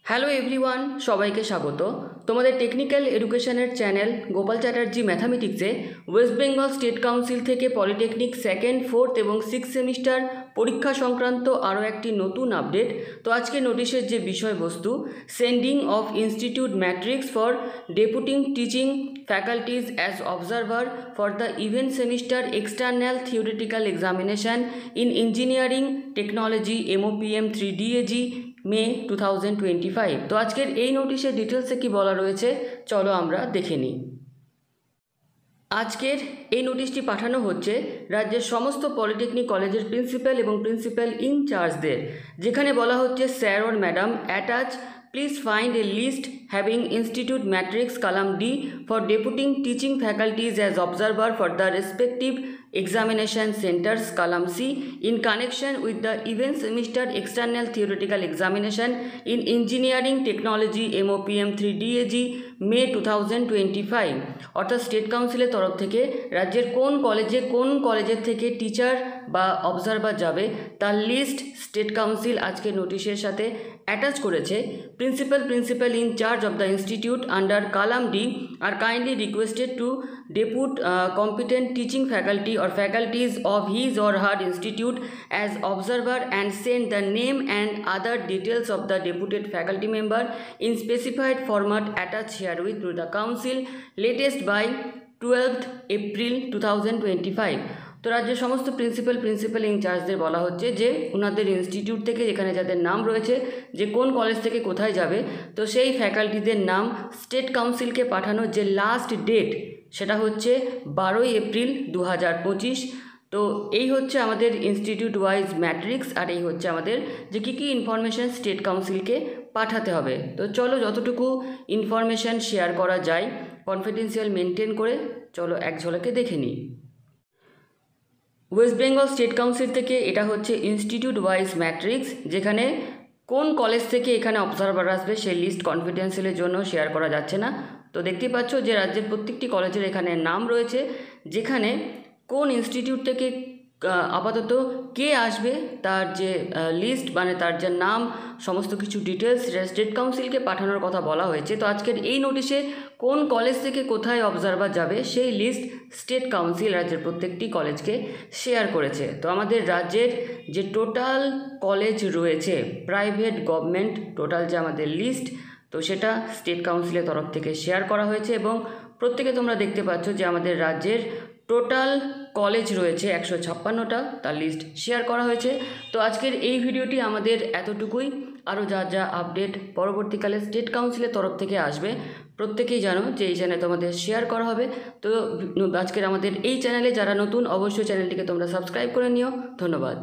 Hello everyone, সবাইকে স্বাগত। তোমাদের টেকনিক্যাল এডুকেশনের চ্যানেল গোপাল চ্যাটার্জি ম্যাথামেটিক্সে ওয়েস্ট বেঙ্গল স্টেট কাউন্সিল থেকে পলিটেকনিক সেকেন্ড, ফোর্থ এবং সিক্স সেমিস্টার পরীক্ষা সংক্রান্ত আরও একটি নতুন আপডেট। তো আজকে নোটিশের যে বিষয়বস্তু, sending of institute matrix for deputing teaching faculties as observer for the event semester external theoretical examination in engineering technology MOPM 3DAG May 2025। তো আজকের এই নোটিশের ডিটেলসে কি বলা রয়েছে চলো আমরা দেখে নিই। আজকের এই নোটিশটি পাঠানো হচ্ছে রাজ্যের সমস্ত পলিটেকনিক কলেজের প্রিন্সিপাল এবং প্রিন্সিপাল ইনচার্জদের, যেখানে বলা হচ্ছে sir or madam attach please find a list having institute matrix column D for deputing teaching faculties as observer for the respective examination centers column C in connection with the event semester external theoretical examination in engineering technology MOPM 3DAG May 2025। অর্থাৎ state কাউন্সিলের তরফ থেকে রাজ্যের কোন কলেজের থেকে teacher বা observer যাবে তার লিস্ট স্টেট কাউন্সিল আজকে নোটিশের সাথে অ্যাটাচ করেছে। Principal in charge of the institute under column D are kindly requested to depute competent teaching faculty or faculties of his or her institute as observer and send the name and other details of the deputed faculty member in specified format attached herewith to the council latest by 12th April 2025। তো রাজ্যের সমস্ত principal ইনচার্জদের বলা হচ্ছে যে ওনাদের institute থেকে যেখানে যাদের নাম রয়েছে যে কোন কলেজ থেকে কোথায় যাবে, তো সেই ফ্যাকাল্টিদের নাম স্টেট কাউন্সিলকে পাঠানোর যে লাস্ট ডেট সেটা হচ্ছে 12 এপ্রিল 2025। তো এই হচ্ছে আমাদের ইনস্টিটিউট ওয়াইজ ম্যাট্রিক্স, আর এই হচ্ছে আমাদের যে কী ইনফরমেশান স্টেট কাউন্সিলকে পাঠাতে হবে। তো চলো যতটুকু ইনফরমেশান শেয়ার করা যায় কনফিডেন্সিয়াল মেনটেন করে চলো এক ঝলকে দেখে নিই। ওয়েস্ট বেঙ্গল স্টেট কাউন্সিল থেকে এটা হচ্ছে ইনস্টিটিউট ওয়াইজ ম্যাট্রিক্স, যেখানে কোন কলেজ থেকে এখানে অবজারভার আসবে সেই লিস্ট কনফিডেন্সিয়ালের জন্য শেয়ার করা যাচ্ছে না। তো দেখতে পাচ্ছ যে রাজ্যের প্রত্যেকটি কলেজের এখানে নাম রয়েছে, যেখানে কোন ইনস্টিটিউট থেকে আপাতত কে আসবে তার যে লিস্ট মানে তার যে নাম সমস্ত কিছু ডিটেলস স্টেট কাউন্সিলকে পাঠানোর কথা বলা হয়েছে। তো আজকের এই নোটিশে কোন কলেজ থেকে কোথায় অবজারভার যাবে সেই লিস্ট স্টেট কাউন্সিল রাজ্যের প্রত্যেকটি কলেজকে শেয়ার করেছে। তো আমাদের রাজ্যের যে টোটাল কলেজ রয়েছে প্রাইভেট গভর্নমেন্ট টোটাল যে আমাদের লিস্ট, তো সেটা স্টেট কাউন্সিলের তরফ থেকে শেয়ার করা হয়েছে এবং প্রত্যেকে তোমরা দেখতে পাচ্ছ যে আমাদের রাজ্যের টোটাল কলেজ রয়েছে 156টা, তার লিস্ট শেয়ার করা হয়েছে। তো আজকের এই ভিডিওটি আমাদের এতটুকুই। আরও যা আপডেট পরবর্তীকালে স্টেট কাউন্সিলের তরফ থেকে আসবে প্রত্যেকেই জানো যে এই চ্যানেলে তোমাদের শেয়ার করা হবে। তো আজকের আমাদের এই চ্যানেলে যারা নতুন অবশ্যই চ্যানেলটিকে তোমরা সাবস্ক্রাইব করে নিও। ধন্যবাদ।